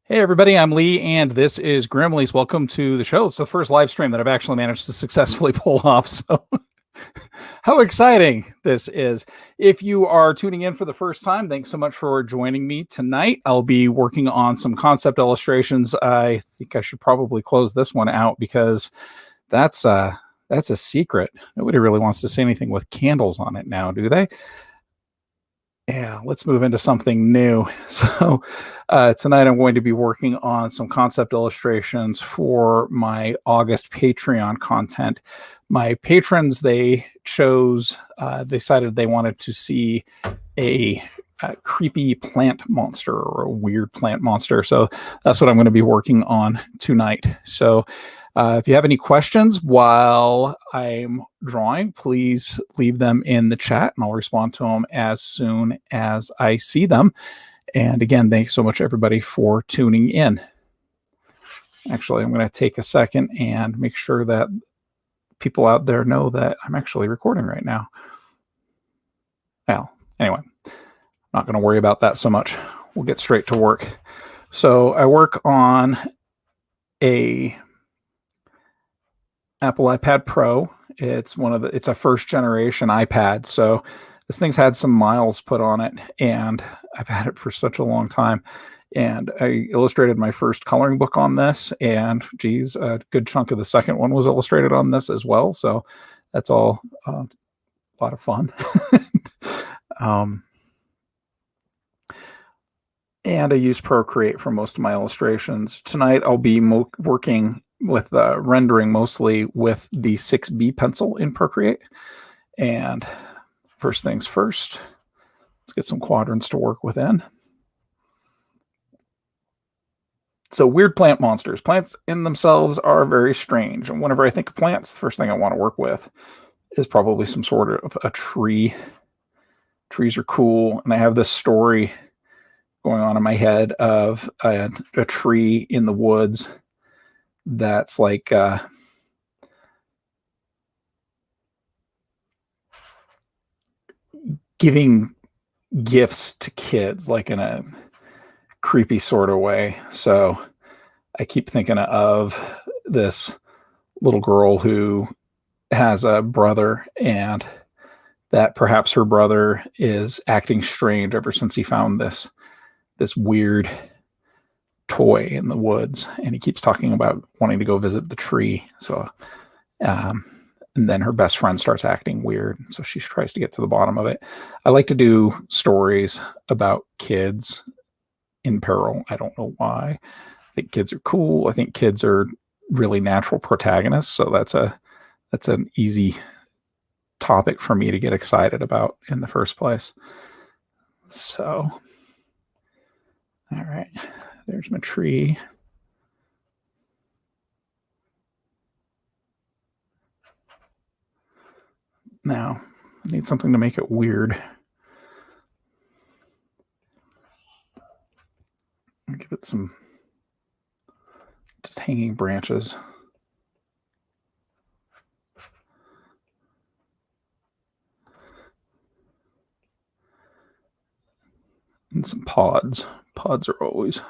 Hey everybody, I'm Lee, and this is Grimmleighs. Welcome to the show. It's the first live stream that I've actually managed to successfully pull off, so how exciting this is. If you are tuning in for the first time, thanks so much for joining me tonight. I'll be working on some concept illustrations. I think I should probably close this one out because that's a secret. Nobody really wants to say anything with candles on it now, do they? Yeah, let's move into something new. So tonight I'm going to be working on some concept illustrations for my August Patreon content. My patrons, they decided they wanted to see a creepy plant monster or a weird plant monster. So that's what I'm going to be working on tonight. So if you have any questions while I'm drawing, please leave them in the chat and I'll respond to them as soon as I see them. And again, thanks so much, everybody, for tuning in. Actually, I'm going to take a second and make sure that people out there know that I'm actually recording right now. Well, anyway, not going to worry about that so much. We'll get straight to work. So I work on a Apple iPad Pro. It's a first generation iPad. So this thing's had some miles put on it, and I've had it for such a long time. And I illustrated my first coloring book on this, and geez, a good chunk of the second one was illustrated on this as well. So that's all a lot of fun. And I use Procreate for most of my illustrations. Tonight I'll be working with rendering mostly with the 6B pencil in Procreate. And first things first, let's get some quadrants to work within. So weird plant monsters. Plants in themselves are very strange. And whenever I think of plants, the first thing I want to work with is probably some sort of a tree. Trees are cool. And I have this story going on in my head of a tree in the woods that's like giving gifts to kids, like in a creepy sort of way. So I keep thinking of this little girl who has a brother, and that perhaps her brother is acting strange ever since he found this weird toy in the woods, and he keeps talking about wanting to go visit the tree. So and then her best friend starts acting weird, so she tries to get to the bottom of it. I like to do stories about kids in peril. I don't know why. I think kids are cool. I think kids are really natural protagonists, so that's an easy topic for me to get excited about in the first place. So all right, there's my tree. Now, I need something to make it weird. I'll give it some just hanging branches. And some pods. Pods are always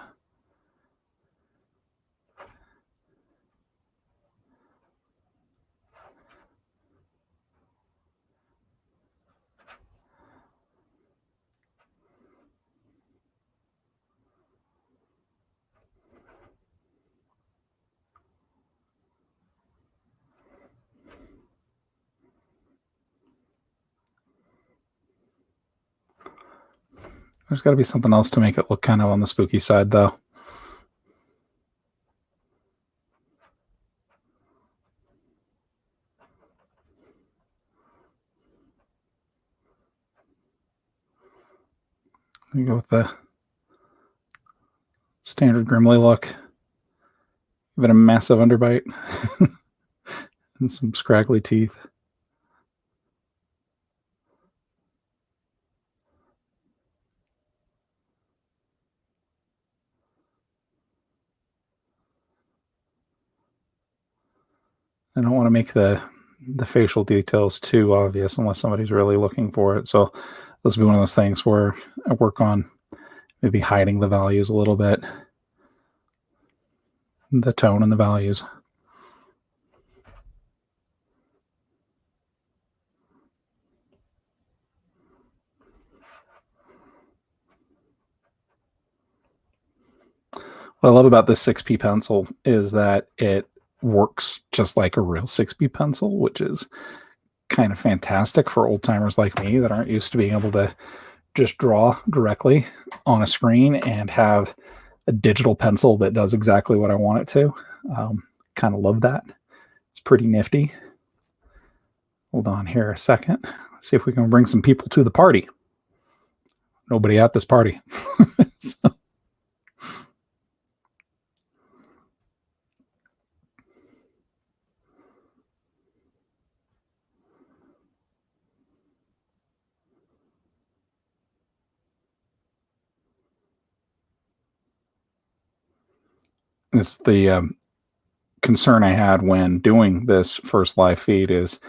there's got to be something else to make it look kind of on the spooky side, though. We go with the standard Grimmleigh look. Give it a massive underbite and some scraggly teeth. I don't want to make the facial details too obvious unless somebody's really looking for it. So this will be one of those things where I work on maybe hiding the values a little bit. the tone and the values. What I love about this 6B pencil is that it works just like a real 6B pencil, which is kind of fantastic for old timers like me that aren't used to being able to just draw directly on a screen and have a digital pencil that does exactly what I want it to. Kind of love that. It's pretty nifty. Hold on here a second. Let's see if we can bring some people to the party. Nobody at this party. So. It's the concern I had when doing this first live feed is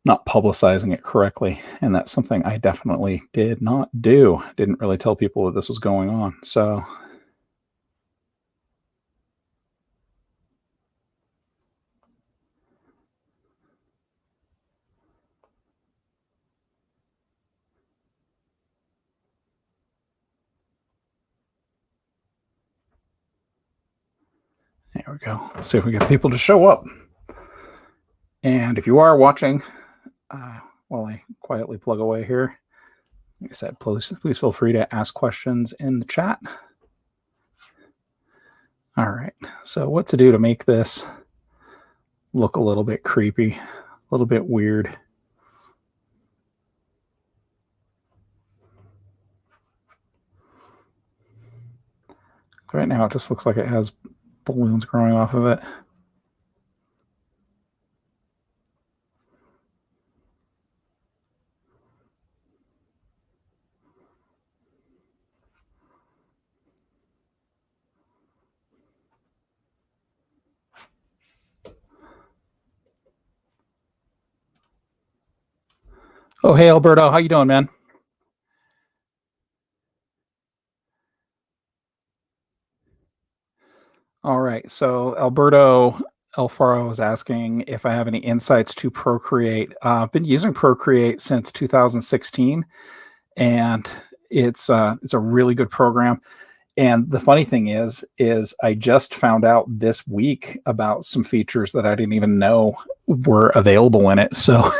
not publicizing it correctly. And that's something I definitely did not do. Didn't really tell people that this was going on. So there we go. Let's see if we get people to show up. And if you are watching, while I quietly plug away here, like I said, please feel free to ask questions in the chat. All right, so what to do to make this look a little bit creepy, a little bit weird. Right now, it just looks like it has balloons growing off of it. Oh, hey, Alberto. How you doing, man? All right. So Alberto Alfaro is asking if I have any insights to Procreate. I've been using Procreate since 2016, and it's a really good program. And the funny thing is I just found out this week about some features that I didn't even know were available in it. So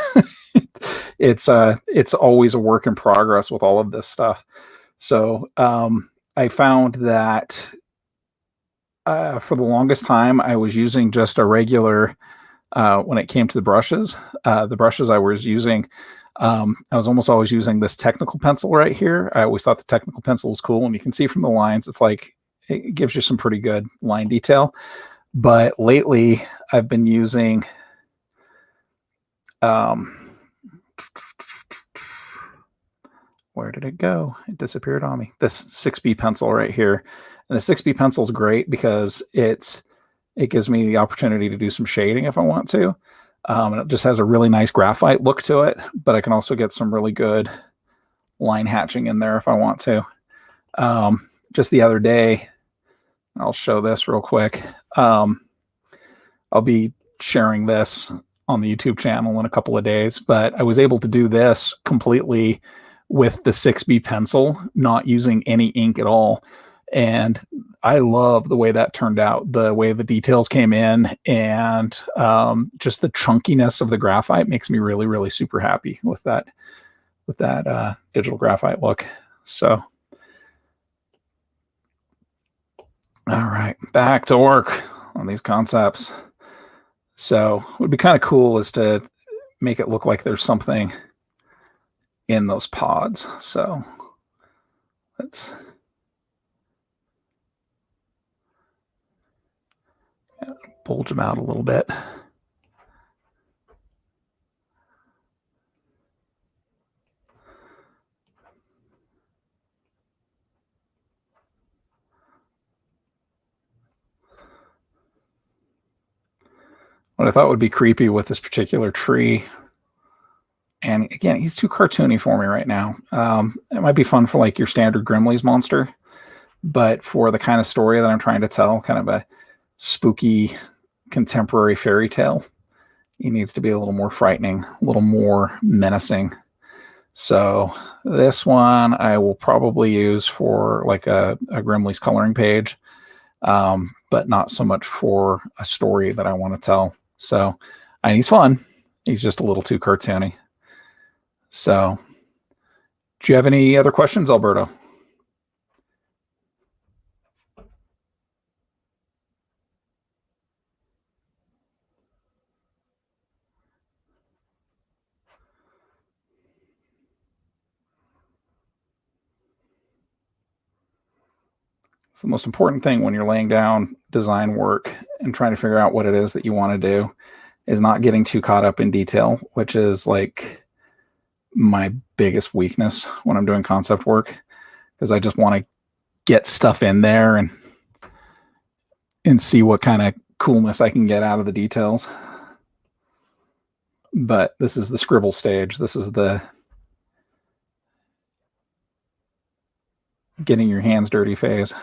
it's always a work in progress with all of this stuff. So I found that for the longest time I was using just a regular when it came to the brushes I was using. I was almost always using this technical pencil right here. I always thought the technical pencil was cool, and you can see from the lines, it's like it gives you some pretty good line detail. But lately, I've been using where did it go? It disappeared on me. This 6B pencil right here, and the 6B pencil is great because it gives me the opportunity to do some shading if I want to. And it just has a really nice graphite look to it, but I can also get some really good line hatching in there if I want to. Just the other day, I'll show this real quick. I'll be sharing this on the YouTube channel in a couple of days, but I was able to do this completely with the 6B pencil, not using any ink at all. And I love the way that turned out, the way the details came in, and just the chunkiness of the graphite makes me really, really super happy with that digital graphite look. So, all right, back to work on these concepts. So what would be kind of cool is to make it look like there's something in those pods. So let's bulge them out a little bit. What I thought would be creepy with this particular tree, and again, he's too cartoony for me right now. It might be fun for like your standard Grimmleighs monster, but for the kind of story that I'm trying to tell, kind of a spooky contemporary fairy tale. He needs to be a little more frightening, a little more menacing. So this one I will probably use for like a Grimmleighs coloring page, but not so much for a story that I want to tell. So, and he's fun. He's just a little too cartoony. So, do you have any other questions, Alberto? It's the most important thing when you're laying down design work and trying to figure out what it is that you want to do is not getting too caught up in detail, which is like my biggest weakness when I'm doing concept work, because I just want to get stuff in there and see what kind of coolness I can get out of the details. But this is the scribble stage. This is the getting your hands dirty phase.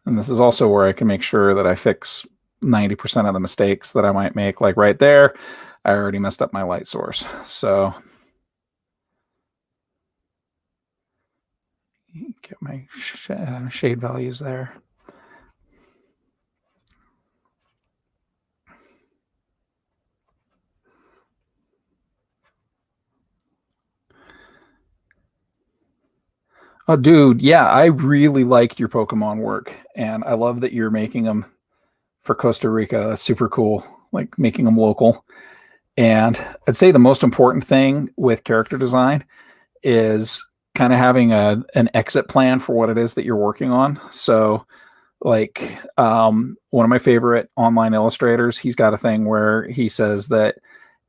And this is also where I can make sure that I fix 90% of the mistakes that I might make. Like right there, I already messed up my light source. So get my shade values there. Oh, dude, yeah, I really liked your Pokemon work, and I love that you're making them for Costa Rica. That's super cool, like making them local. And I'd say the most important thing with character design is kind of having an exit plan for what it is that you're working on. So, like one of my favorite online illustrators, he's got a thing where he says that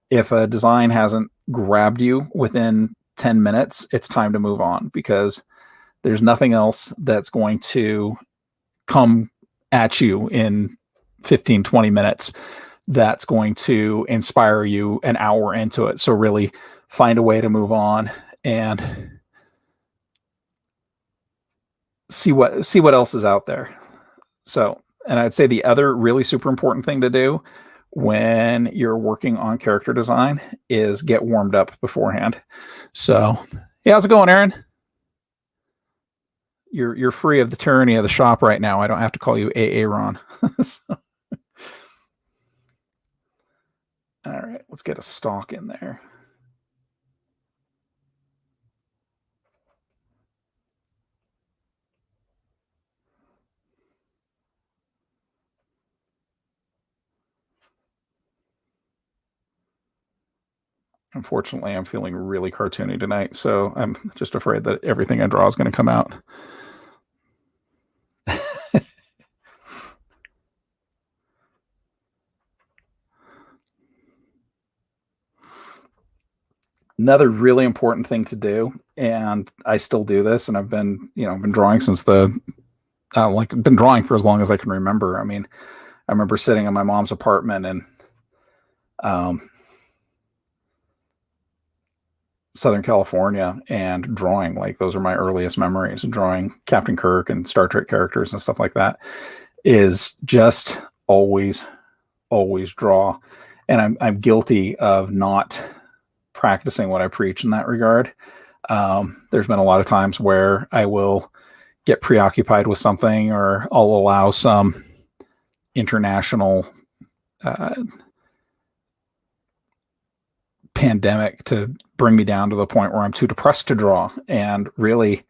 if a design hasn't grabbed you within 10 minutes, it's time to move on, because there's nothing else that's going to come at you in 15, 20 minutes that's going to inspire you an hour into it. So really find a way to move on and see what else is out there. So, and I'd say the other really super important thing to do when you're working on character design is get warmed up beforehand. So, hey, how's it going, Aaron? You're free of the tyranny of the shop right now. I don't have to call you Aaron. So. All right, let's get a stalk in there. Unfortunately, I'm feeling really cartoony tonight, so I'm just afraid that everything I draw is going to come out. Another really important thing to do, and I still do this, and I've been drawing since been drawing for as long as I can remember. I mean, I remember sitting in my mom's apartment in Southern California and drawing. Like, those are my earliest memories, and drawing Captain Kirk and Star Trek characters and stuff like that. Is just always draw. And I'm guilty of not practicing what I preach in that regard. There's been a lot of times where I will get preoccupied with something, or I'll allow some international pandemic to bring me down to the point where I'm too depressed to draw. And really,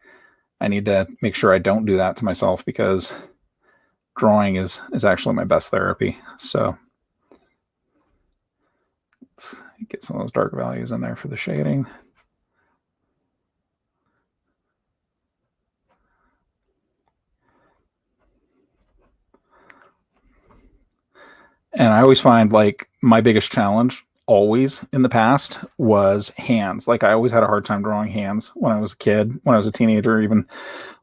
I need to make sure I don't do that to myself, because drawing is actually my best therapy. So let's get some of those dark values in there for the shading. And I always find, like, my biggest challenge always in the past was hands. Like, I always had a hard time drawing hands when I was a kid, when I was a teenager. Even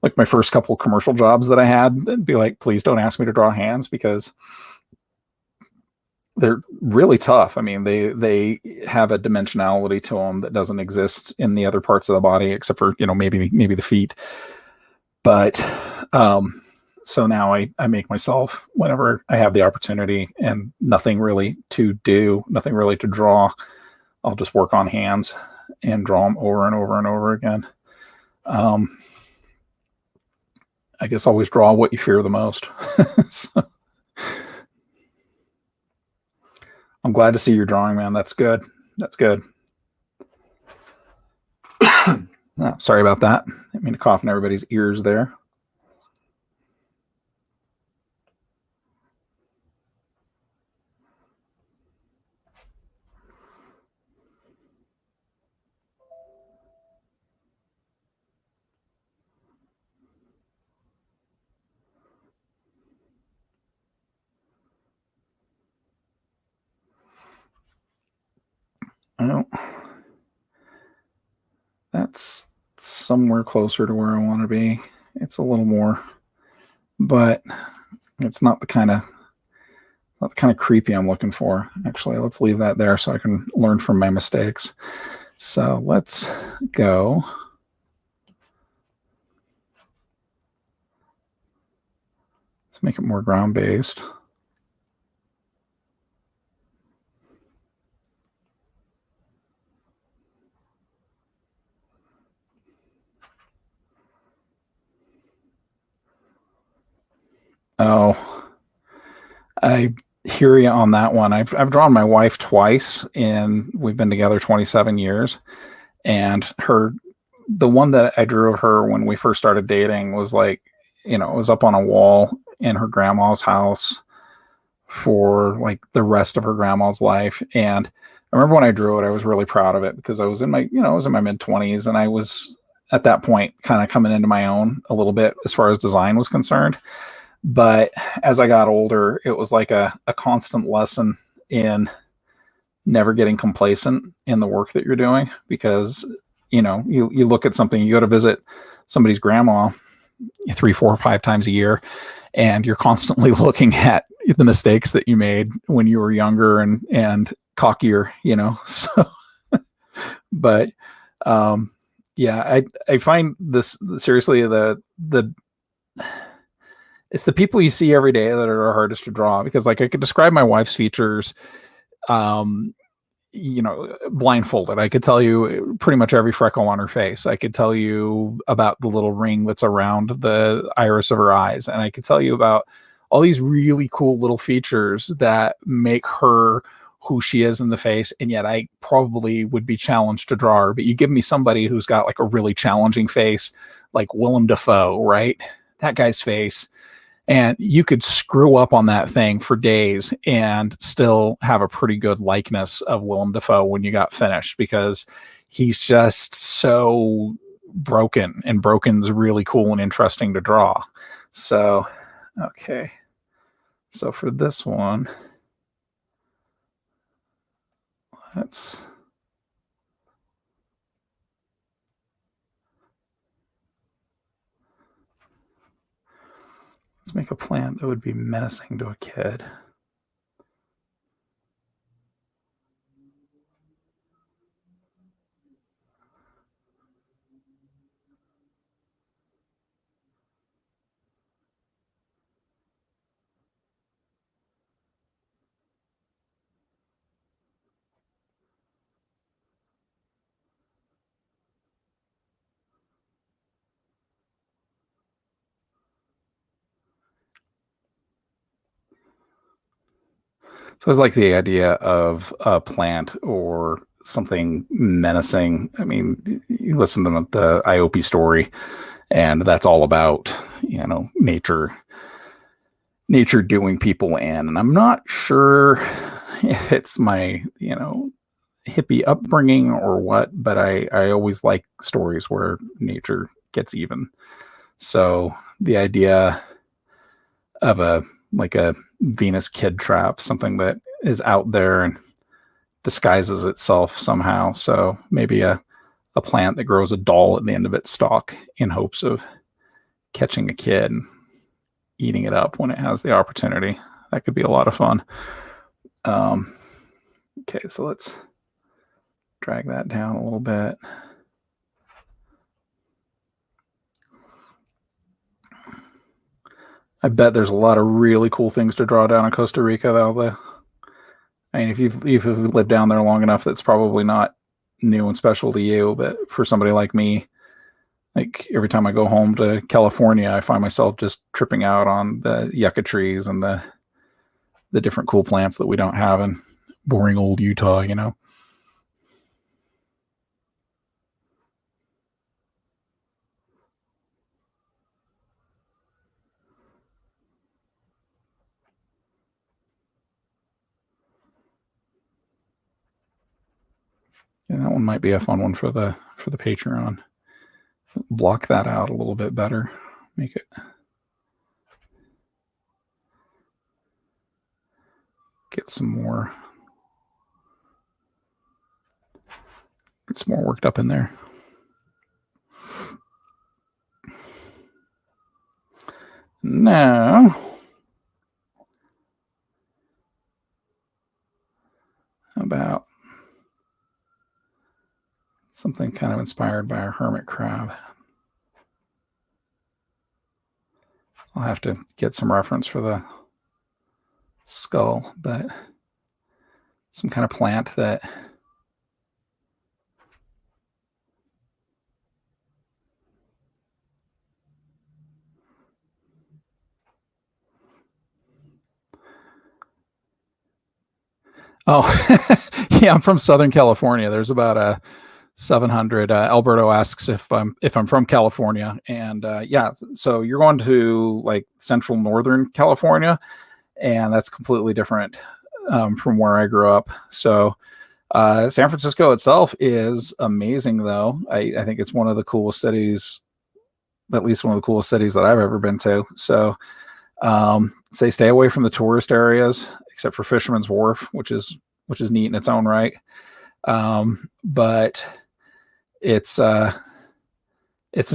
like my first couple commercial jobs that I had, it'd be like, please don't ask me to draw hands, because they're really tough. I mean, they have a dimensionality to them that doesn't exist in the other parts of the body, except for, maybe the feet. But So now I make myself whenever I have the opportunity and nothing really to do, nothing really to draw. I'll just work on hands and draw them over and over and over again. I guess always draw what you fear the most. So, I'm glad to see your drawing, man. That's good. That's good. Oh, sorry about that. I didn't mean to cough in everybody's ears there. Oh, that's somewhere closer to where I want to be. It's a little more, but it's not the kind of creepy I'm looking for. Actually, let's leave that there so I can learn from my mistakes. So let's go. Let's make it more ground-based. Oh, I hear you on that one. I've drawn my wife twice, and we've been together 27 years. And the one that I drew of her when we first started dating was like, it was up on a wall in her grandma's house for like the rest of her grandma's life. And I remember when I drew it, I was really proud of it because I was in my, I was in my mid-20s, and I was at that point kind of coming into my own a little bit as far as design was concerned. But as I got older, it was like a constant lesson in never getting complacent in the work that you're doing, because you look at something, you go to visit somebody's grandma 3, 4, 5 times a year, and you're constantly looking at the mistakes that you made when you were younger and cockier, so but yeah, I find this seriously, it's the people you see every day that are hardest to draw, because like I could describe my wife's features blindfolded. I could tell you pretty much every freckle on her face. I could tell you about the little ring that's around the iris of her eyes. And I could tell you about all these really cool little features that make her who she is in the face. And yet I probably would be challenged to draw her. But you give me somebody who's got like a really challenging face, like Willem Dafoe, right? That guy's face. And you could screw up on that thing for days and still have a pretty good likeness of Willem Dafoe when you got finished, because he's just so broken, and broken's really cool and interesting to draw. So, okay. So for this one, let's make a plant that would be menacing to a kid. So it's like the idea of a plant or something menacing. I mean, you listen to the IOP story, and that's all about, nature doing people in. And I'm not sure if it's my, hippie upbringing or what, but I always like stories where nature gets even. So the idea of a Venus kid trap, something that is out there and disguises itself somehow. So maybe a plant that grows a doll at the end of its stalk in hopes of catching a kid and eating it up when it has the opportunity. That could be a lot of fun. Okay, so let's drag that down a little bit. I bet there's a lot of really cool things to draw down in Costa Rica, though. I mean, if you've lived down there long enough, that's probably not new and special to you. But for somebody like me, like every time I go home to California, I find myself just tripping out on the yucca trees and the different cool plants that we don't have in boring old Utah, you know. Yeah, that one might be a fun one for the Patreon. Block that out a little bit better. Make it get some more worked up in there. Now, how about something kind of inspired by our hermit crab? I'll have to get some reference for the skull, but some kind of plant that yeah, I'm from Southern California. There's about a 700. Alberto asks if I'm from California, and yeah, so you're going to like central northern California, and that's completely different from where I grew up. So San Francisco itself is amazing, though. I think it's one of the coolest cities, at least one of the coolest cities that I've ever been to. So say stay away from the tourist areas, except for Fisherman's Wharf, which is neat in its own right. But it's an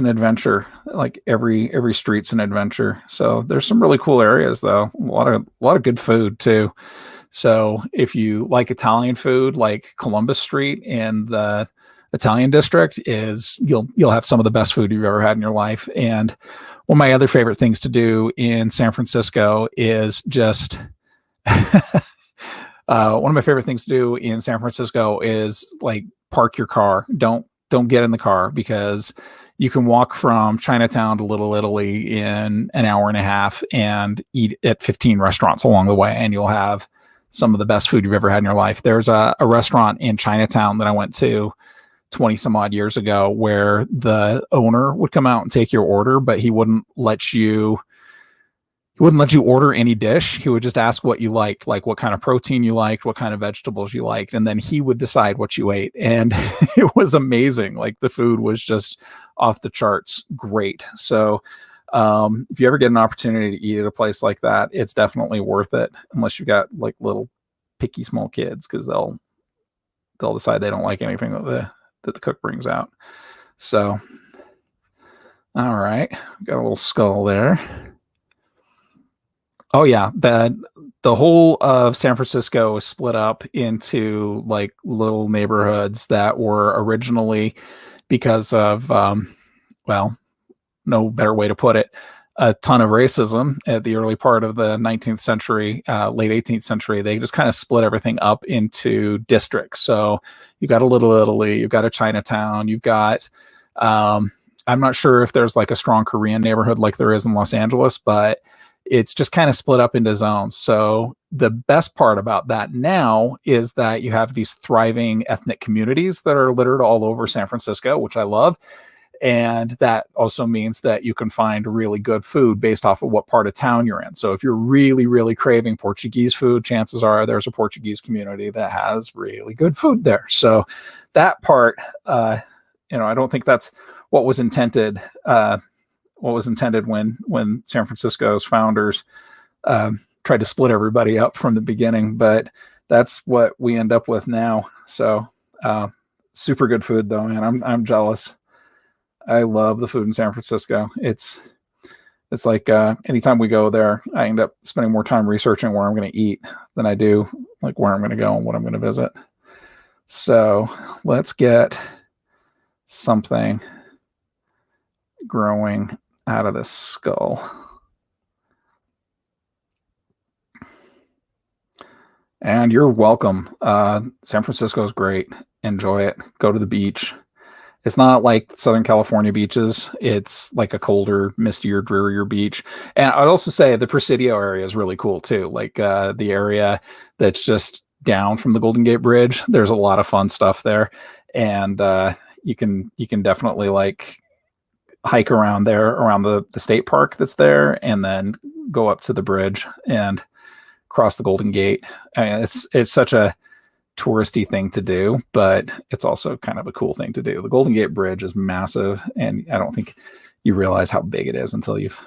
adventure. Like every street's an adventure. So there's some really cool areas, though. A lot of good food too. So if you like Italian food, like Columbus Street in the Italian district you'll have some of the best food you've ever had in your life. And one of my other favorite things to do in San Francisco is just one of my favorite things to do in San Francisco is like park your car. Don't get in the car, because you can walk from Chinatown to Little Italy in an hour and a half and eat at 15 restaurants along the way, and you'll have some of the best food you've ever had in your life. There's a restaurant in Chinatown that I went to 20 some odd years ago where the owner would come out and take your order, but he wouldn't let you order any dish. He would just ask what you liked, like what kind of protein you liked, what kind of vegetables you liked, and then he would decide what you ate. And it was amazing. Like the food was just off the charts great. So if you ever get an opportunity to eat at a place like that, it's definitely worth it, unless you've got like little picky small kids, because they'll decide they don't like anything that the cook brings out. So, all right, got a little skull there. Oh yeah, the whole of San Francisco is split up into like little neighborhoods that were originally, because of well, no better way to put it, a ton of racism at the early part of the 19th century, late 18th century. They just kind of split everything up into districts. So you've got a Little Italy, you've got a Chinatown, you've got, I'm not sure if there's like a strong Korean neighborhood like there is in Los Angeles, but it's just kind of split up into zones. So the best part about that now is that you have these thriving ethnic communities that are littered all over San Francisco, which I love. And that also means that you can find really good food based off of what part of town you're in. So if you're really, really craving Portuguese food, chances are there's a Portuguese community that has really good food there. So that part, I don't think that's what was intended. When San Francisco's founders tried to split everybody up from the beginning, but that's what we end up with now. So super good food, though, man. I'm jealous. I love the food in San Francisco. It's like anytime we go there, I end up spending more time researching where I'm going to eat than I do like where I'm going to go and what I'm going to visit. So let's get something growing out of this skull. And you're welcome. San Francisco is great. Enjoy it. Go to the beach. It's not like Southern California beaches. It's like a colder, mistier, drearier beach. And I'd also say the Presidio area is really cool too. Like the area that's just down from the Golden Gate Bridge. There's a lot of fun stuff there, and you can definitely like hike around there, around the state park that's there, and then go up to the bridge and cross the Golden Gate. I mean, it's such a touristy thing to do, but it's also kind of a cool thing to do. The Golden Gate Bridge is massive, and I don't think you realize how big it is until you've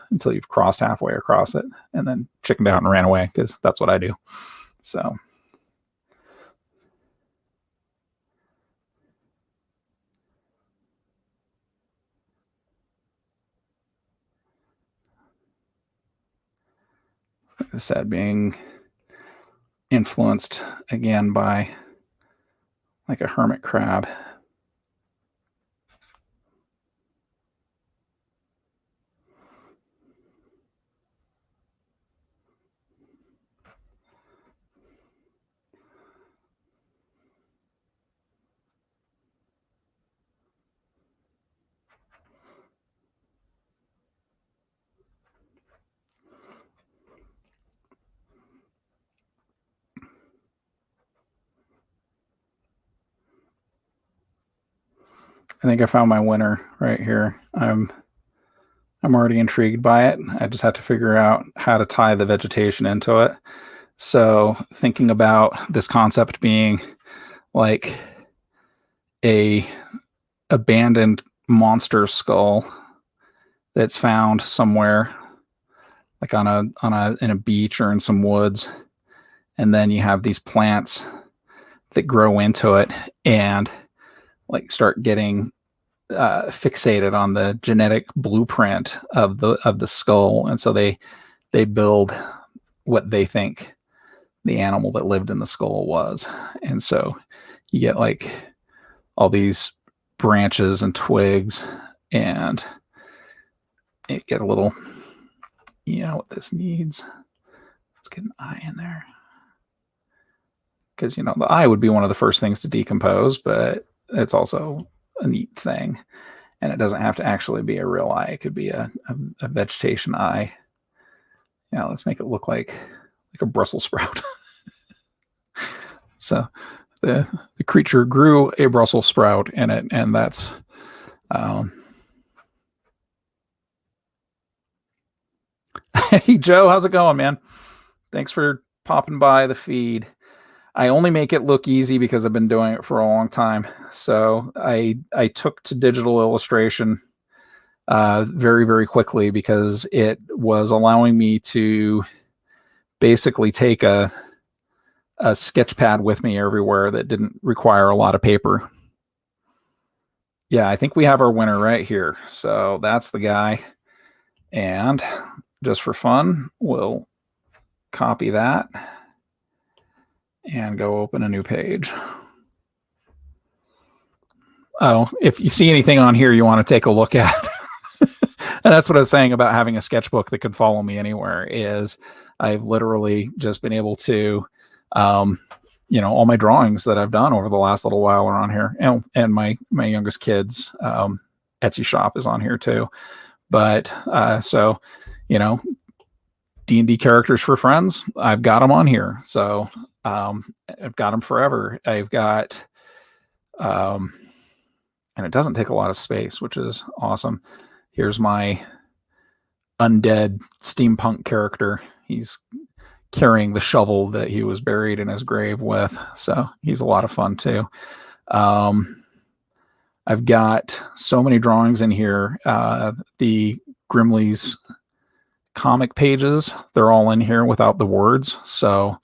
crossed halfway across it and then chickened out and ran away, because that's what I do. So like I said, being influenced again by like a hermit crab. I think I found my winner right here. I'm already intrigued by it. I just have to figure out how to tie the vegetation into it. So thinking about this concept being like a abandoned monster skull that's found somewhere, like on a in a beach or in some woods, and then you have these plants that grow into it and like start getting fixated on the genetic blueprint of the skull, and so they build what they think the animal that lived in the skull was, and so you get like all these branches and twigs, and you get a little, you know what this needs. Let's get an eye in there, because you know the eye would be one of the first things to decompose, but it's also a neat thing, and it doesn't have to actually be a real eye. It could be a vegetation eye. Yeah, let's make it look like a Brussels sprout. So the creature grew a Brussels sprout in it, and that's hey Joe, how's it going, man? Thanks for popping by the feed. I only make it look easy because I've been doing it for a long time. So I took to digital illustration very, very quickly, because it was allowing me to basically take a sketch pad with me everywhere that didn't require a lot of paper. Yeah, I think we have our winner right here. So that's the guy. And just for fun, we'll copy that and go open a new page. Oh, if you see anything on here you want to take a look at, and that's what I was saying about having a sketchbook that could follow me anywhere, is I've literally just been able to, all my drawings that I've done over the last little while are on here, and my youngest kid's Etsy shop is on here too. But so, D&D characters for friends, I've got them on here. So I've got them forever. I've got, and it doesn't take a lot of space, which is awesome. Here's my undead steampunk character. He's carrying the shovel that he was buried in his grave with. So he's a lot of fun too. I've got so many drawings in here. The Grimmleighs comic pages, they're all in here without the words. So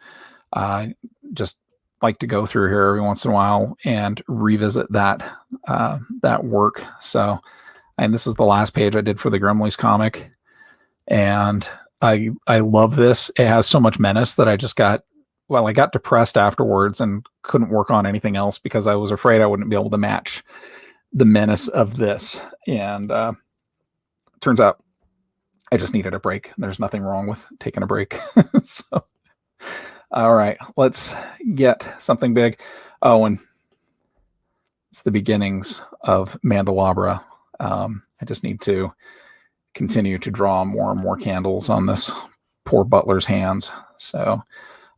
I just like to go through here every once in a while and revisit that work. So, and this is the last page I did for the Grimmleighs comic, and I love this. It has so much menace that I got depressed afterwards and couldn't work on anything else because I was afraid I wouldn't be able to match the menace of this. And turns out I just needed a break. There's nothing wrong with taking a break. So All right, let's get something big. Oh, and it's the beginnings of Mandelabra. I just need to continue to draw more and more candles on this poor butler's hands. So,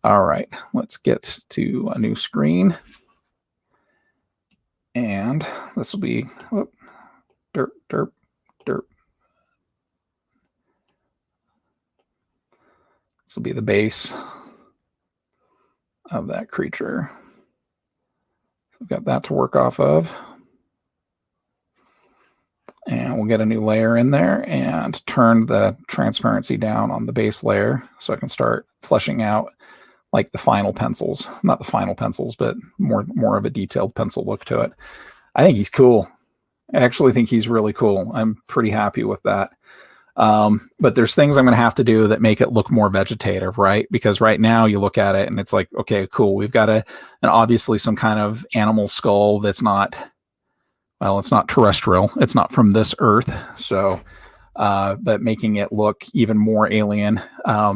all right, let's get to a new screen. And this will be derp, derp, derp. This will be the base of that creature. So we've got that to work off of. And we'll get a new layer in there and turn the transparency down on the base layer so I can start fleshing out like the final pencils. Not the final pencils, but more of a detailed pencil look to it. I think he's cool. I actually think he's really cool. I'm pretty happy with that. But there's things I'm going to have to do that make it look more vegetative, right? Because right now you look at it and it's like, okay, cool. We've got an obviously some kind of animal skull that's not, well, it's not terrestrial. It's not from this earth. So, but making it look even more alien,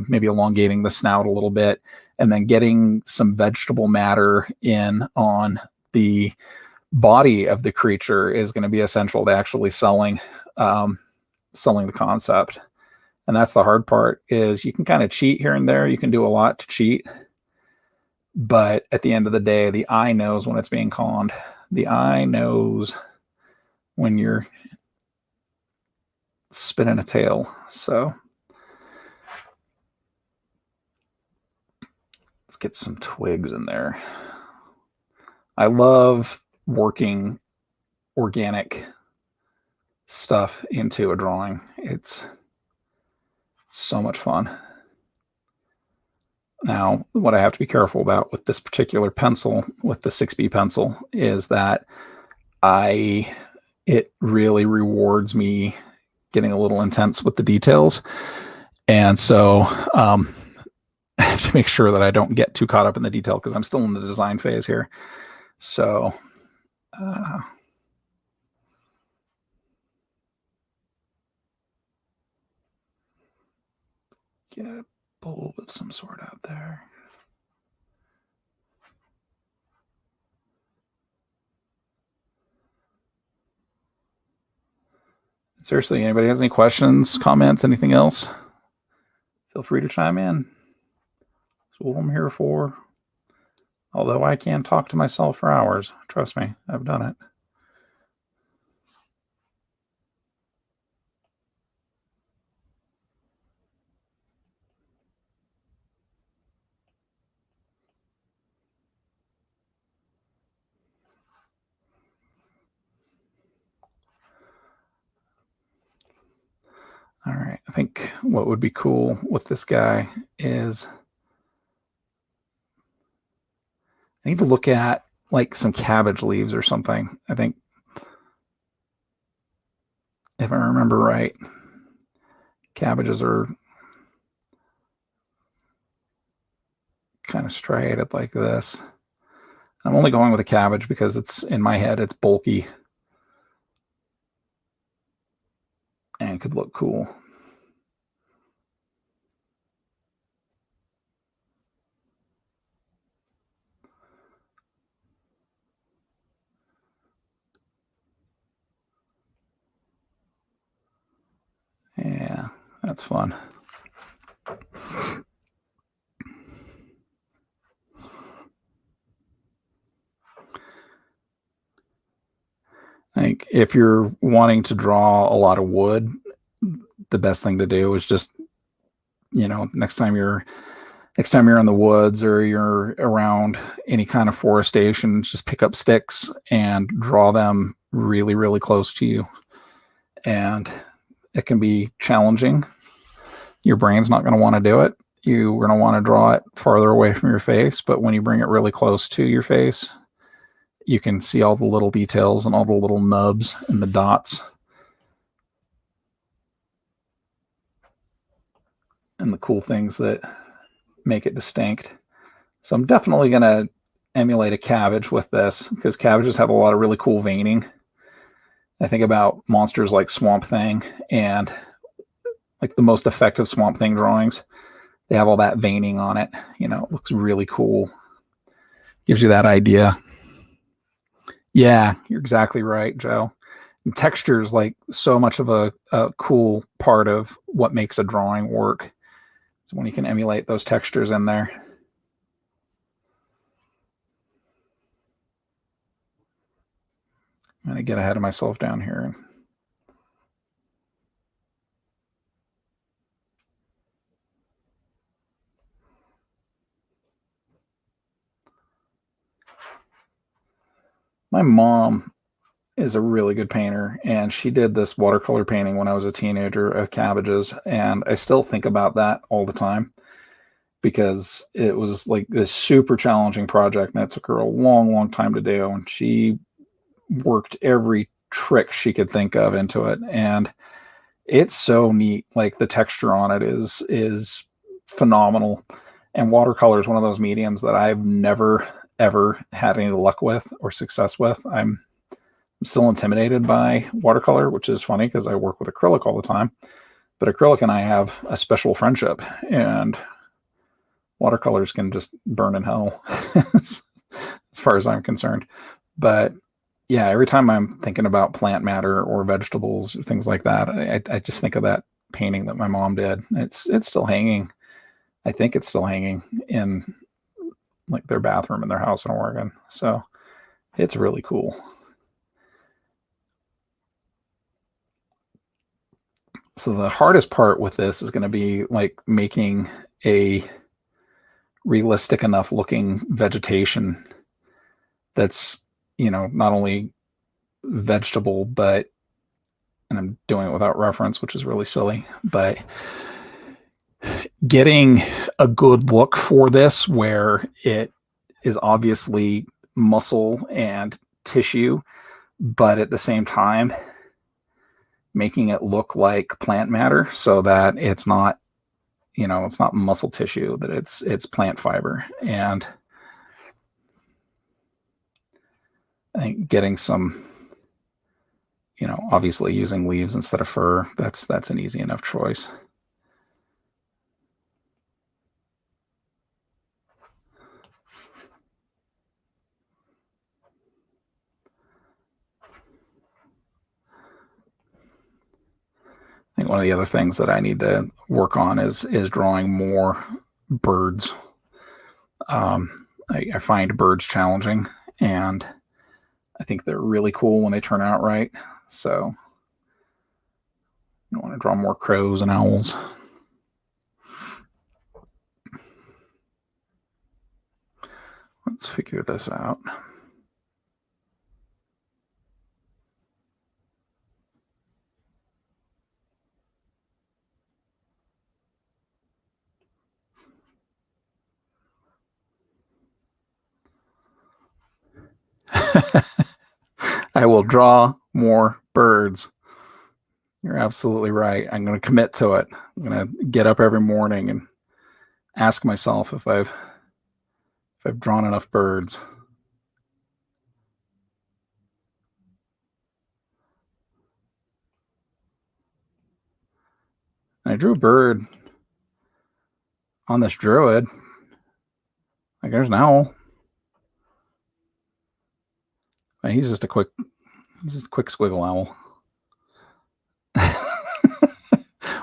maybe elongating the snout a little bit, and then getting some vegetable matter in on the body of the creature is going to be essential to actually selling the concept. And that's the hard part, is you can kind of cheat here and there. You can do a lot to cheat, but at the end of the day, the eye knows when it's being conned. The eye knows when you're spinning a tail. So let's get some twigs in there. I love working organic stuff into a drawing. It's so much fun. Now, what I have to be careful about with this particular pencil, with the 6B pencil, is that it really rewards me getting a little intense with the details. And so I have to make sure that I don't get too caught up in the detail because I'm still in the design phase here. So get a bulb of some sort out there. Seriously, anybody has any questions, comments, anything else? Feel free to chime in. That's what I'm here for. Although I can talk to myself for hours. Trust me, I've done it. All right, I think what would be cool with this guy is I need to look at like some cabbage leaves or something. I think, if I remember right, cabbages are kind of striated like this. I'm only going with a cabbage because it's, in my head, it's bulky and could look cool. Yeah, that's fun. Like if you're wanting to draw a lot of wood, the best thing to do is just, next time you're in the woods or you're around any kind of forestation, just pick up sticks and draw them really, really close to you. And it can be challenging. Your brain's not going to want to do it. You're going to want to draw it farther away from your face, but when you bring it really close to your face, you can see all the little details and all the little nubs and the dots and the cool things that make it distinct. So I'm definitely going to emulate a cabbage with this because cabbages have a lot of really cool veining. I think about monsters like Swamp Thing, and like the most effective Swamp Thing drawings they have all that veining on it. You know, it looks really cool. Gives you that idea. Yeah, you're exactly right, Joe. And texture is like so much of a cool part of what makes a drawing work. So when you can emulate those textures in there. I'm going to get ahead of myself down here. My mom is a really good painter, and she did this watercolor painting when I was a teenager of cabbages, and I still think about that all the time because it was like this super challenging project, and it took her a long, long time to do, and she worked every trick she could think of into it, and it's so neat. Like the texture on it is phenomenal, and watercolor is one of those mediums that I've never ever had any luck with or success with. I'm still intimidated by watercolor, which is funny because I work with acrylic all the time. But acrylic and I have a special friendship, and watercolors can just burn in hell as far as I'm concerned. But yeah, every time I'm thinking about plant matter or vegetables or things like that, I just think of that painting that my mom did. It's still hanging. I think it's still hanging in like their bathroom in their house in Oregon. So it's really cool. So the hardest part with this is going to be like making a realistic enough looking vegetation that's, you know, not only vegetable, but, and I'm doing it without reference, which is really silly, but getting a good look for this where it is obviously muscle and tissue, but at the same time, making it look like plant matter so that it's not, you know, it's not muscle tissue, that it's plant fiber. And I think getting some, you know, obviously using leaves instead of fur, that's an easy enough choice. I think one of the other things that I need to work on is drawing more birds. I find birds challenging, and I think they're really cool when they turn out right. So I want to draw more crows and owls. Let's figure this out. I will draw more birds. You're absolutely right. I'm going to commit to it. I'm going to get up every morning and ask myself if I've drawn enough birds. I drew a bird on this druid. Like there's an owl. He's just a quick squiggle owl.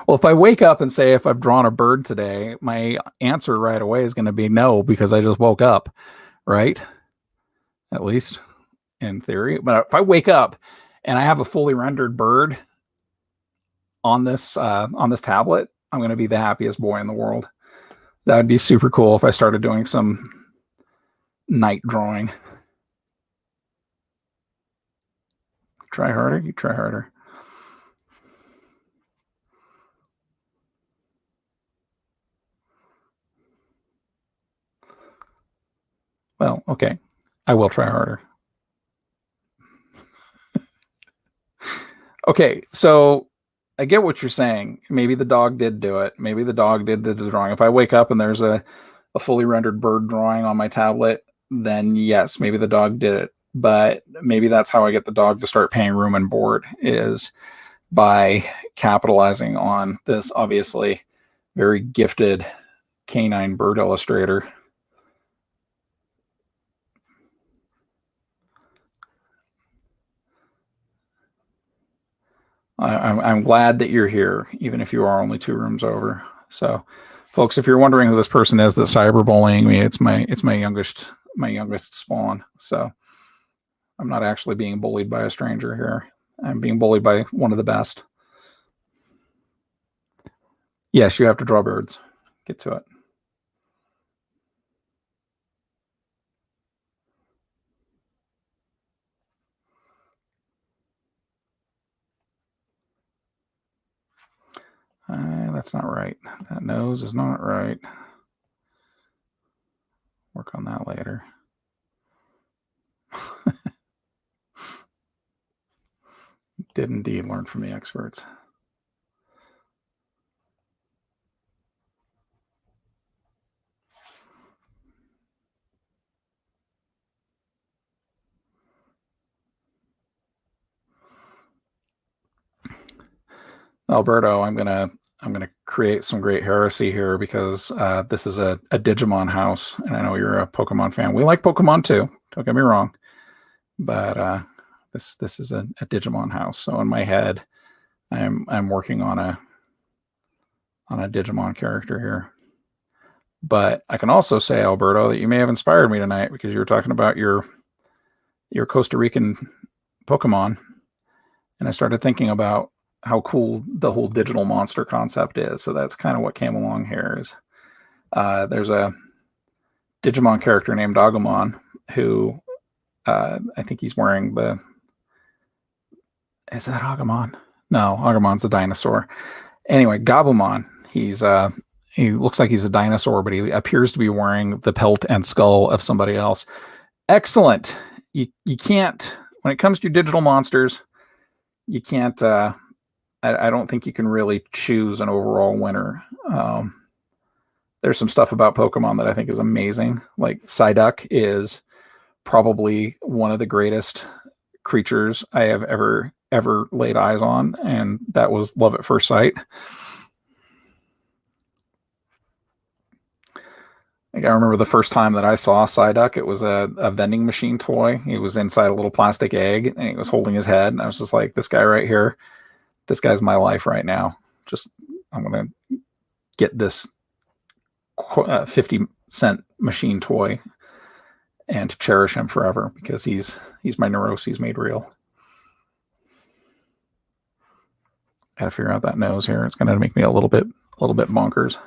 Well, if I wake up and say if I've drawn a bird today, my answer right away is going to be no, because I just woke up, right? At least in theory. But if I wake up and I have a fully rendered bird on this tablet, I'm going to be the happiest boy in the world. That would be super cool if I started doing some night drawing. Try harder, you try harder. Well, okay. I will try harder. Okay, so I get what you're saying. Maybe the dog did do it. Maybe the dog did the drawing. If I wake up and there's a fully rendered bird drawing on my tablet, then yes, maybe the dog did it. But maybe that's how I get the dog to start paying room and board, is by capitalizing on this obviously very gifted canine bird illustrator. I'm glad that you're here, even if you are only 2 rooms over. So, folks, if you're wondering who this person is that's cyberbullying me, it's my youngest spawn. So I'm not actually being bullied by a stranger here. I'm being bullied by one of the best. Yes, you have to draw birds. Get to it. That's not right. That nose is not right. Work on that later. Did indeed learn from the experts. Alberto, I'm gonna create some great heresy here because this is a Digimon house, and I know you're a Pokemon fan. We like Pokemon too. Don't get me wrong, but this is a Digimon house. So in my head, I'm working on a Digimon character here. But I can also say, Alberto, that you may have inspired me tonight because you were talking about your Costa Rican Pokemon, and I started thinking about how cool the whole digital monster concept is. So that's kind of what came along here. Is there's a Digimon character named Agumon who I think he's wearing the. Is that Agumon? No, Agumon's a dinosaur. Anyway, Gabumon. He looks like he's a dinosaur, but he appears to be wearing the pelt and skull of somebody else. Excellent. You can't, when it comes to digital monsters, you can't. I don't think you can really choose an overall winner. There's some stuff about Pokemon that I think is amazing. Like Psyduck is probably one of the greatest creatures I have ever laid eyes on, and that was love at first sight. Like I remember the first time that I saw Psyduck, it was a vending machine toy. He was inside a little plastic egg, and he was holding his head, and I was just like, this guy right here, this guy's my life right now. Just I'm gonna get this 50-cent machine toy and cherish him forever because he's my neuroses made real. Got to figure out that nose here. It's gonna make me a little bit bonkers.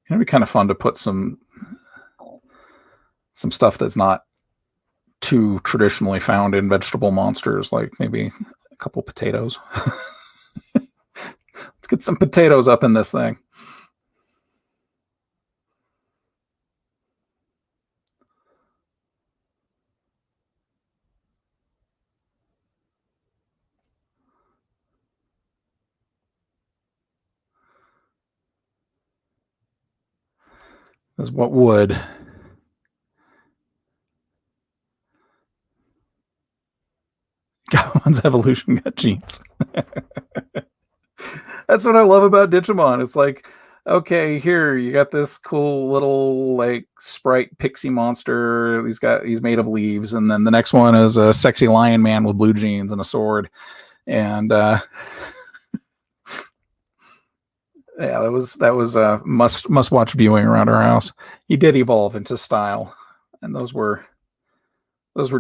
It'd be kind of fun to put some stuff that's not too traditionally found in vegetable monsters, like maybe a couple potatoes. Let's get some potatoes up in this thing. Is what would. Goblins evolution got genes. That's what I love about Digimon. It's like, okay, here you got this cool little like sprite pixie monster. He's made of leaves, and then the next one is a sexy lion man with blue jeans and a sword. And yeah, that was a must watch viewing around our house. He did evolve into style, and those were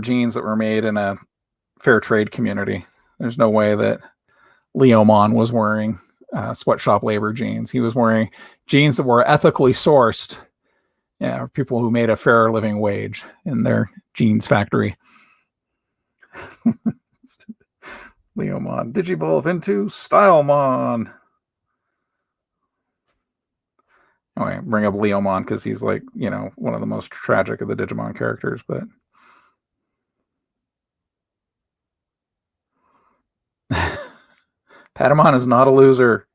jeans that were made in a fair trade community. There's no way that Leomon was wearing sweatshop labor jeans. He was wearing jeans that were ethically sourced. Yeah, people who made a fair living wage in their jeans factory. Leomon digivolve into Stylemon. Anyway, bring up Leomon because he's like, one of the most tragic of the Digimon characters, but Patamon is not a loser.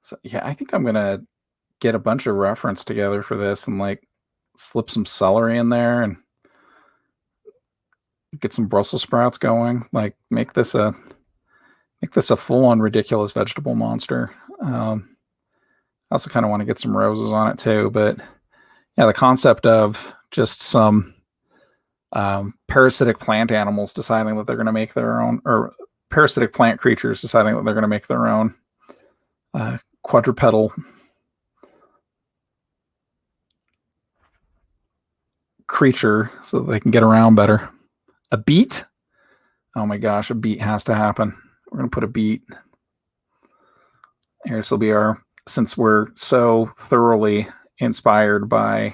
So yeah, I think I'm gonna get a bunch of reference together for this and like slip some celery in there and get some Brussels sprouts going. Like make this a full on ridiculous vegetable monster. I also kind of want to get some roses on it too, but yeah, the concept of just some parasitic plant animals deciding that they're going to make their own, or parasitic plant creatures deciding that they're going to make their own quadrupedal creature so that they can get around better. A beet? Oh my gosh, a beet has to happen. We're going to put a beet. Here, this will be our, since we're so thoroughly inspired by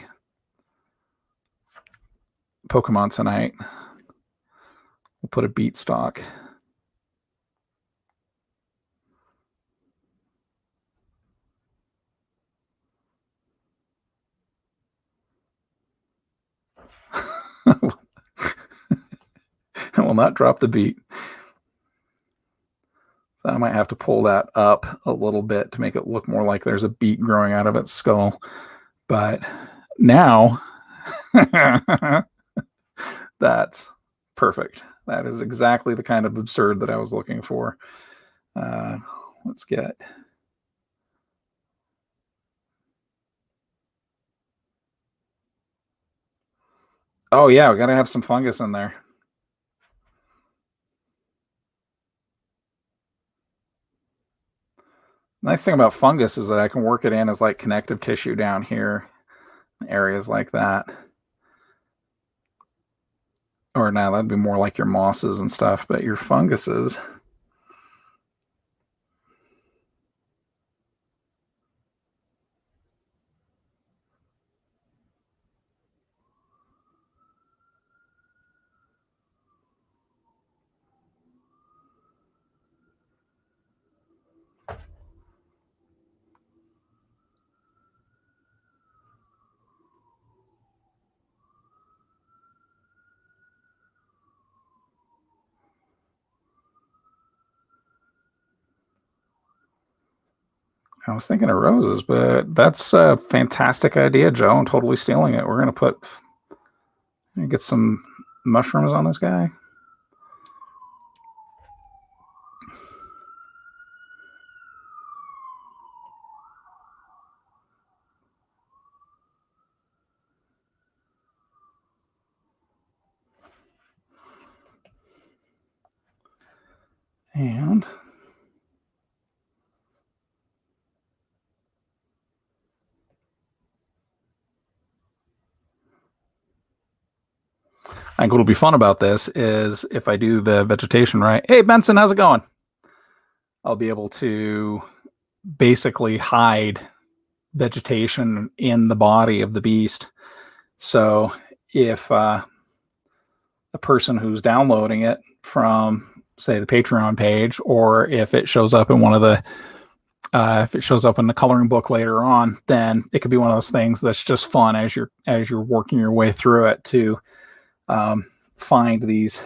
Pokemon tonight, we'll put a beet stalk. I will not drop the beet. So I might have to pull that up a little bit to make it look more like there's a beet growing out of its skull. But now, that's perfect. That is exactly the kind of absurd that I was looking for. Let's get... Oh yeah, we got to have some fungus in there. Nice thing about fungus is that I can work it in as like connective tissue down here, areas like that. Or now that'd be more like your mosses and stuff, but your funguses. I was thinking of roses, but that's a fantastic idea, Joe. I'm totally stealing it. We're gonna get some mushrooms on this guy. And I think what'll be fun about this is if I do the vegetation right. Hey, Benson, how's it going? I'll be able to basically hide vegetation in the body of the beast. So if a person who's downloading it from, say, the Patreon page, or if it shows up in one of the if it shows up in the coloring book later on, then it could be one of those things that's just fun as you're working your way through it to find these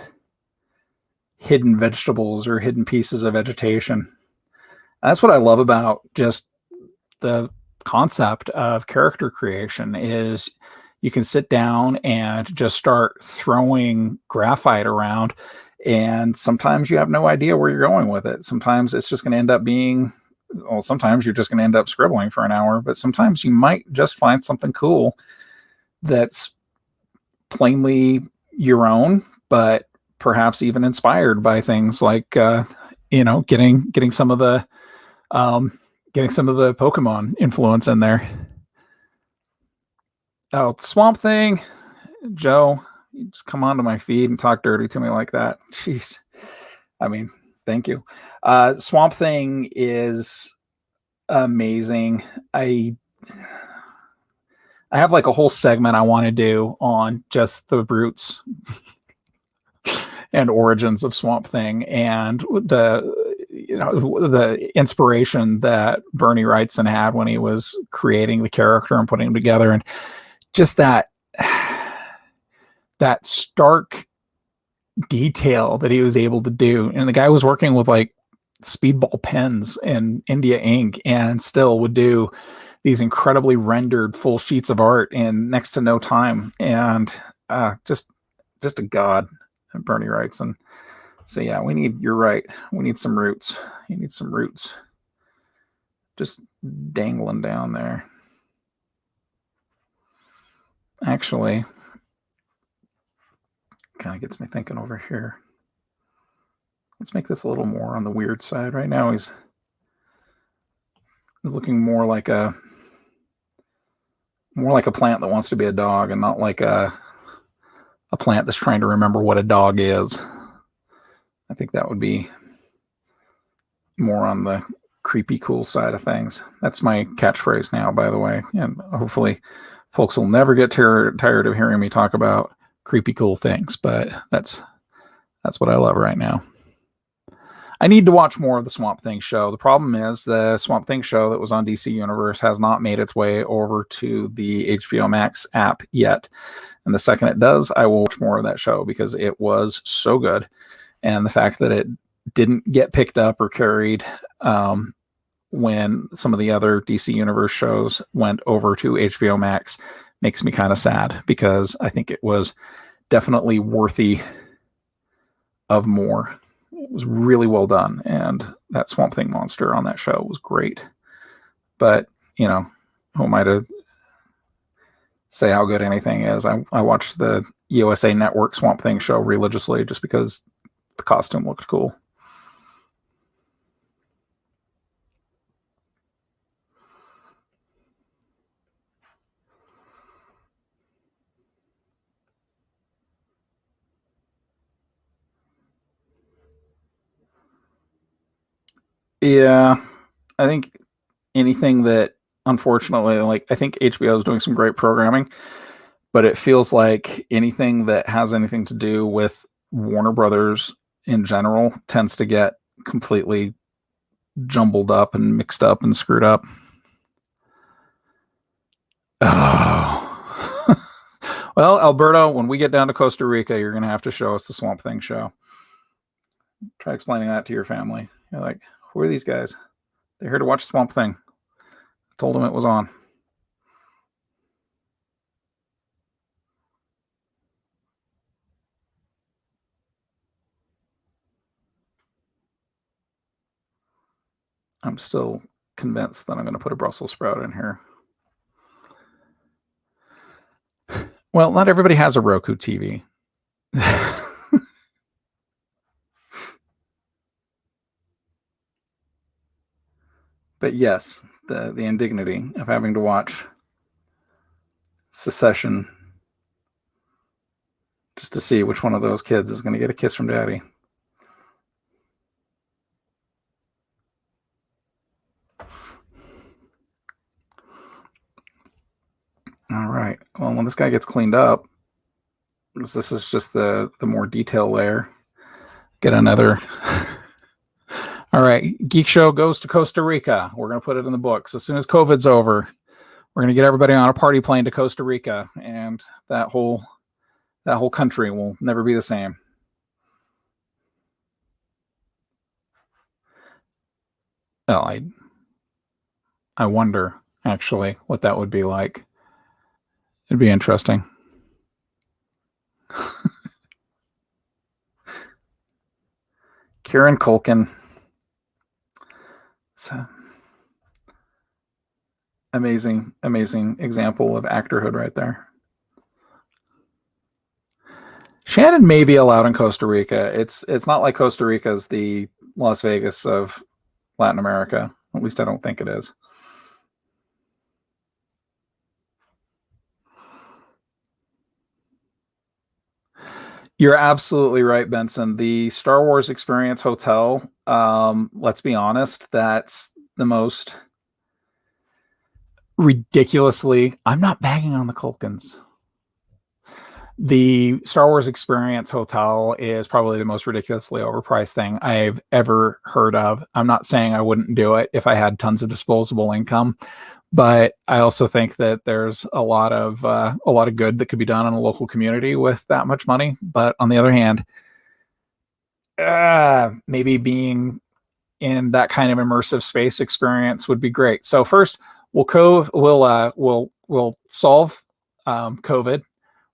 hidden vegetables or hidden pieces of vegetation. That's what I love about just the concept of character creation is you can sit down and just start throwing graphite around, and sometimes you have no idea where you're going with it. Sometimes it's just going to end up being, well, sometimes you're just going to end up scribbling for an hour, but sometimes you might just find something cool that's plainly your own, but perhaps even inspired by things like getting some of the Pokemon influence in there. Oh, Swamp Thing, Joe, you just come onto my feed and talk dirty to me like that. Jeez. I mean, thank you. Swamp Thing is amazing. I have like a whole segment I want to do on just the roots and origins of Swamp Thing and the inspiration that Bernie Wrightson had when he was creating the character and putting him together, and just that stark detail that he was able to do. And the guy was working with like speedball pens and India ink, and still would do these incredibly rendered full sheets of art in next to no time. And just a god, Bernie writes. And so yeah, you're right, we need some roots. You need some roots just dangling down there. Actually, kind of gets me thinking over here. Let's make this a little more on the weird side. Right now he's looking more like a plant that wants to be a dog, and not like a plant that's trying to remember what a dog is. I think that would be more on the creepy cool side of things. That's my catchphrase now, by the way. And hopefully folks will never get tired of hearing me talk about creepy cool things, but that's what I love right now. I need to watch more of the Swamp Thing show. The problem is the Swamp Thing show that was on DC Universe has not made its way over to the HBO Max app yet. And the second it does, I will watch more of that show because it was so good. And the fact that it didn't get picked up or carried when some of the other DC Universe shows went over to HBO Max makes me kind of sad, because I think it was definitely worthy of more. It was really well done, and that Swamp Thing monster on that show was great. But, you know, who am I to say how good anything is? I watched the USA Network Swamp Thing show religiously just because the costume looked cool. Yeah, I think anything that, unfortunately, like, I think HBO is doing some great programming, but it feels like anything that has anything to do with Warner Brothers in general tends to get completely jumbled up and mixed up and screwed up. Oh. Well, Alberto, when we get down to Costa Rica, you're going to have to show us the Swamp Thing show. Try explaining that to your family. You're like, who are these guys? They're here to watch Swamp Thing. I told them it was on. I'm still convinced that I'm going to put a Brussels sprout in here. Well, not everybody has a Roku TV. But yes, the indignity of having to watch Secession just to see which one of those kids is going to get a kiss from daddy. All right. Well, when this guy gets cleaned up, this is just the more detail layer. Get another. All right. Geek Show goes to Costa Rica. We're going to put it in the books. As soon as COVID's over, we're going to get everybody on a party plane to Costa Rica, and that whole country will never be the same. Well, I wonder, actually, what that would be like. It'd be interesting. Kieran Culkin. It's an amazing example of actorhood right there. Shannon may be allowed in Costa Rica. It's not like Costa Rica is the Las Vegas of Latin America. At least I don't think it is. You're absolutely right, Benson. The Star Wars Experience Hotel, let's be honest, that's the most ridiculously... I'm not bagging on the Culkins. The Star Wars Experience Hotel is probably the most ridiculously overpriced thing I've ever heard of. I'm not saying I wouldn't do it if I had tons of disposable income, but I also think that there's a lot of good that could be done in a local community with that much money. But on the other hand, maybe being in that kind of immersive space experience would be great. So first, we'll solve COVID,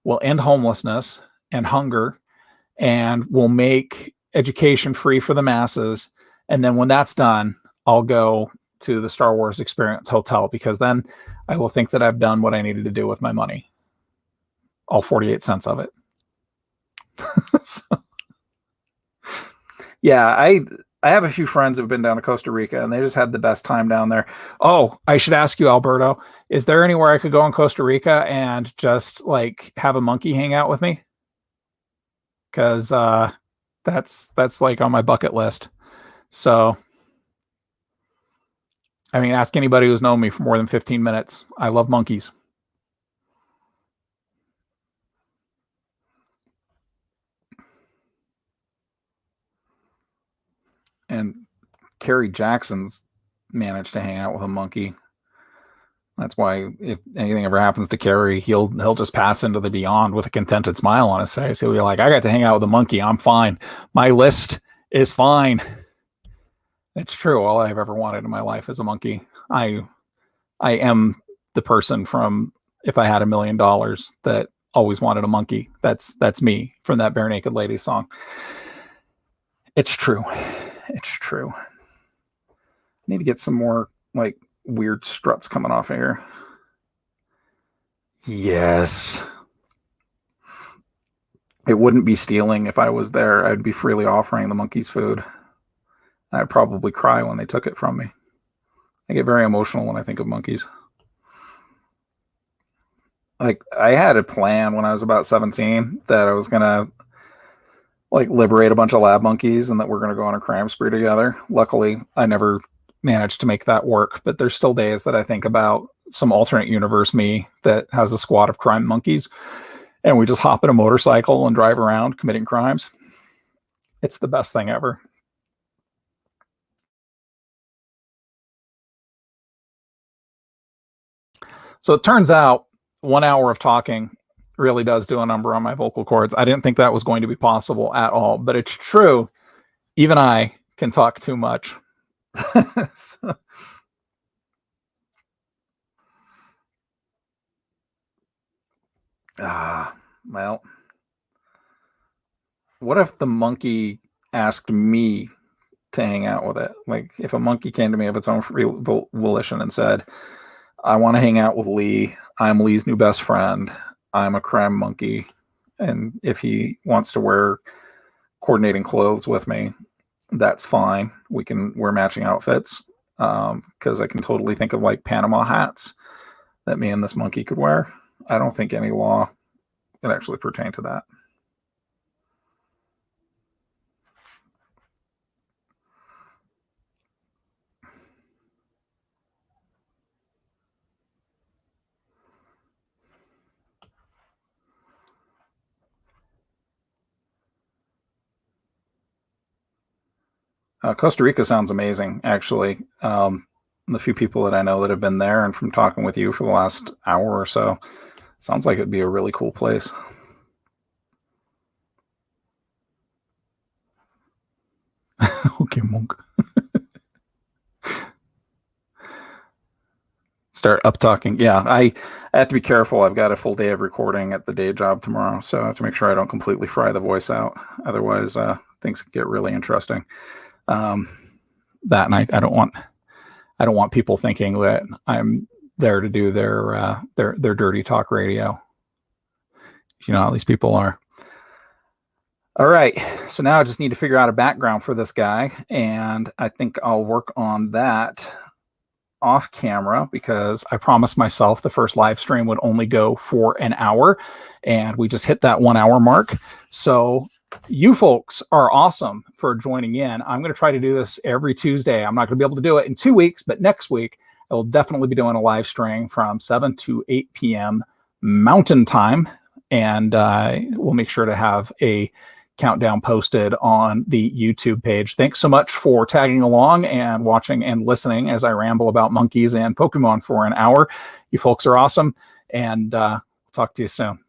we'll end homelessness and hunger, and we'll make education free for the masses. And then when that's done, I'll go to the Star Wars Experience Hotel, because then I will think that I've done what I needed to do with my money. All 48 cents of it. So, yeah, I have a few friends who've been down to Costa Rica, and they just had the best time down there. Oh, I should ask you, Alberto, is there anywhere I could go in Costa Rica and just like have a monkey hang out with me? Because that's like on my bucket list. So, I mean, ask anybody who's known me for more than 15 minutes. I love monkeys. And Kerry Jackson's managed to hang out with a monkey. That's why if anything ever happens to Kerry, he'll just pass into the beyond with a contented smile on his face. He'll be like, I got to hang out with a monkey. I'm fine. My list is fine. It's true. All I've ever wanted in my life is a monkey. I am the person from If I Had $1 Million that always wanted a monkey. That's me from that Bare Naked Ladies song. It's true. It's true. I need to get some more like weird struts coming off of here. Yes. It wouldn't be stealing if I was there. I'd be freely offering the monkeys food. I'd probably cry when they took it from me. I get very emotional when I think of monkeys. Like, I had a plan when I was about 17 that I was going to like liberate a bunch of lab monkeys and that we're going to go on a crime spree together. Luckily, I never managed to make that work, but there's still days that I think about some alternate universe me that has a squad of crime monkeys, and we just hop in a motorcycle and drive around committing crimes. It's the best thing ever. So it turns out 1 hour of talking really does do a number on my vocal cords. I didn't think that was going to be possible at all, but it's true. Even I can talk too much. So, well, what if the monkey asked me to hang out with it? Like, if a monkey came to me of its own free volition and said, I want to hang out with Lee. I'm Lee's new best friend. I'm a crime monkey. And if he wants to wear coordinating clothes with me, that's fine. We can wear matching outfits. Because I can totally think of like Panama hats that me and this monkey could wear. I don't think any law would actually pertain to that. Costa Rica sounds amazing, actually. The few people that I know that have been there, and from talking with you for the last hour or so, sounds like it'd be a really cool place. Okay, monk. Start up talking. Yeah, I have to be careful. I've got a full day of recording at the day job tomorrow, so I have to make sure I don't completely fry the voice out. Otherwise, things get really interesting. That, and I don't want people thinking that I'm there to do their dirty talk radio. You know how these people are. All right, so now I just need to figure out a background for this guy, and I think I'll work on that off camera, because I promised myself the first live stream would only go for an hour, and we just hit that 1 hour mark. So you folks are awesome for joining in. I'm going to try to do this every Tuesday. I'm not going to be able to do it in 2 weeks, but next week I will definitely be doing a live stream from 7 to 8 p.m. Mountain Time, and we'll make sure to have a countdown posted on the YouTube page. Thanks so much for tagging along and watching and listening as I ramble about monkeys and Pokemon for an hour. You folks are awesome, and we'll talk to you soon.